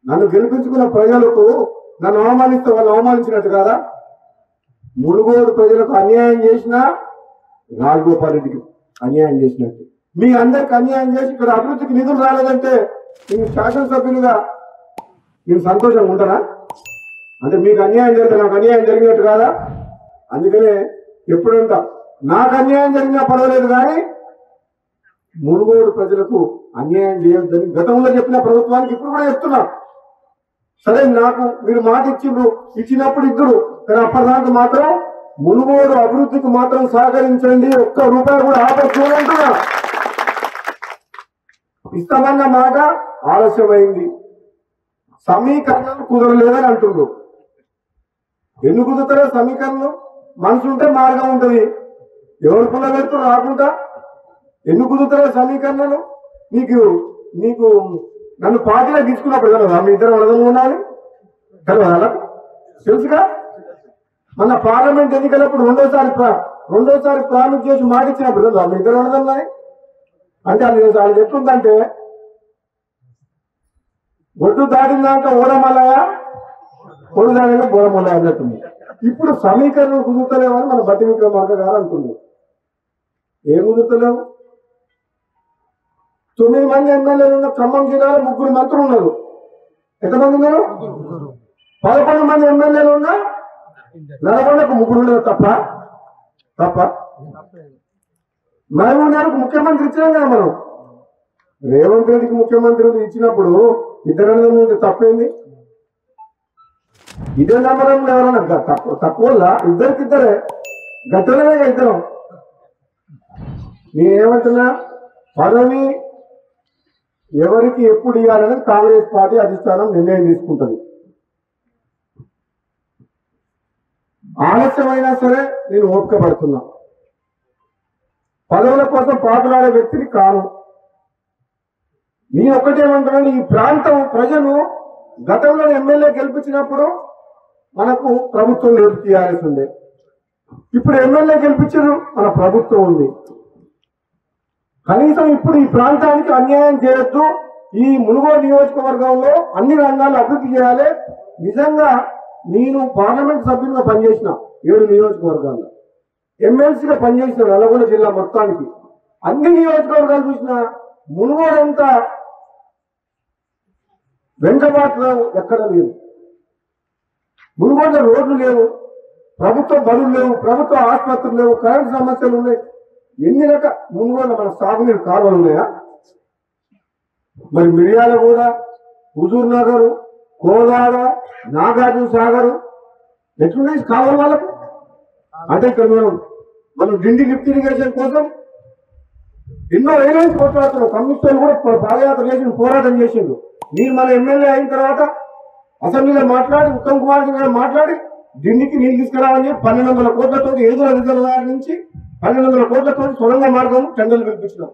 నన్ను గెలిపించుకున్న ప్రజలకు నన్ను అవమానిస్తే వాళ్ళు అవమానించినట్టు కాదా? మునుగోడు ప్రజలకు అన్యాయం చేసినా రాజగోపాల్ రెడ్డికి అన్యాయం చేసినట్టు. మీ అందరికి అన్యాయం చేసి ఇక్కడ అభివృద్ధికి నిధులు రాలేదంటే నేను శాసనసభ్యులుగా నేను సంతోషంగా ఉంటానా? అంటే మీకు అన్యాయం జరిగితే నాకు అన్యాయం జరిగినట్టు కాదా? అందుకనే ఎప్పుడంటా నాకు అన్యాయం జరిగినా పర్వాలేదు, కానీ మునుగోడు ప్రజలకు అన్యాయం చేయొద్దని గతంలో చెప్పిన ప్రభుత్వానికి ఇప్పుడు కూడా చెప్తున్నా. సరే, నాకు మీరు మాట ఇచ్చినప్పుడు ఇద్దరు, కానీ అప్పటిదాకా మాత్రం మునుగోడు అభివృద్ధికి మాత్రం సహకరించండి, ఒక్క రూపాయి కూడా ఆపేస్తున్నా. ఇస్తామన్న మాట ఆలస్యమైంది, సమీకరణలు కుదరలేదని అంటుండ్రు. ఎందుకు కుదురుతారో సమీకరణలు? మనసు ఉంటే మార్గం ఉంటుంది. ఎవరు పుల్ల పెడుతూ రాకుండా ఎందుకు కుదురుతారో సమీకరణలు? నీకు నన్ను పార్టీలో తీసుకున్నప్పుడు కదా మీ ఇద్దరు వడదలు ఉండాలి కదా, తెలుసుగా. మన పార్లమెంట్ ఎన్నికలప్పుడు రెండోసారి ప్రామిస్ చేసి మాట ఇచ్చినప్పుడు కదా మీ ఇద్దరు వడదలు. అంటే అది ఎట్లుందంటే ఒడ్డు దాటినాక ఓడమలయ, ఒడ్డు దాటినాక బోడమలయ అన్నట్టుంది. ఇప్పుడు సమీకరణలు కుదురుతలేవని మన బట్టి విక్రమార్క గారు అంటుంది. ఏం కుదురుతలేవు? 9 మంది ఎమ్మెల్యేలు ఉన్న ఖమ్మం జిల్లాలో 3 మంత్రులు ఉన్నారు. ఎంతమంది ఉన్నారు? 11 మంది ఎమ్మెల్యేలు ఉన్నా నల్గొండకు 3 ఉన్నారు. తప్ప మహబూబ్నగర్కు ముఖ్యమంత్రి ఇచ్చినాం కదా మనం. రేవంత్ రెడ్డికి ముఖ్యమంత్రి ఇచ్చినప్పుడు ఇద్దరు తప్పేంది? ఇదే నమ్మడంలో ఎవరన్నా తక్కువ ఇద్దరికిద్దరే గట్టలే ఇద్దరం. నేనేమంటున్నా, పదవి ఎవరికి ఎప్పుడు ఇవ్వాలని కాంగ్రెస్ పార్టీ అధిష్టానం నిర్ణయం తీసుకుంటుంది. ఆలస్యమైనా సరే నేను ఓపిక పడుతున్నా. పదవుల కోసం పాటులాడే వ్యక్తిని కాను. నేను ఒకటేమంటున్నాను, ఈ ప్రాంతం ప్రజలు గతంలో ఎమ్మెల్యే గెలిపించినప్పుడు మనకు ప్రభుత్వం లేదు, టీఆర్ఎస్ ఉంది. ఇప్పుడు ఎమ్మెల్యే గెలిపించారు, మన ప్రభుత్వం ఉంది. కనీసం ఇప్పుడు ఈ ప్రాంతానికి అన్యాయం చేయొద్దు. ఈ మునుగోడు నియోజకవర్గంలో అన్ని రంగాల్లో అభివృద్ధి చేయాలి. నిజంగా నేను పార్లమెంట్ సభ్యులుగా పనిచేసిన 7 నియోజకవర్గాల్లో, ఎమ్మెల్సీగా పనిచేసిన నల్గొండ జిల్లా మొత్తానికి. అన్ని నియోజకవర్గాలు చూసిన మునుగోడు అంతా వెంటబాటులో ఎక్కడ లేదు. మునుగోడులో రోడ్లు లేవు, ప్రభుత్వ బడులు లేవు, ప్రభుత్వ ఆసుపత్రులు లేవు, కరెంటు సమస్యలు ఉన్నాయి. ఎన్ని రకాల మునుగోడులో మన సాగునీరు కాలువలు ఉన్నాయా? మరి మిర్యాలగూడ, హుజూర్ నగర్, కోదాడ, నాగార్జున సాగర్ ఎట్లున్నాయి కావాలి వాళ్ళకు? అంటే ఇక్కడ మనం డిండి లిఫ్ట్ ఇరిగేషన్ కోసం ఎన్నో ఏరియాస్ కొట్లాడుతున్నాం. కమ్యూనిస్టులు కూడా పాదయాత్ర చేసి పోరాటం చేసిండు. మీరు మన ఎమ్మెల్యే అయిన తర్వాత అసెంబ్లీలో మాట్లాడి, ఉత్తమ్ కుమార్ గారు మాట్లాడి డిండికి నీళ్ళు తీసుకురావని 1200 కోట్లతో ఏదో రిజర్వ్ నుంచి 1200 కోట్లతో సొరంగ మార్గం టెండర్లు పిలిపించినాం.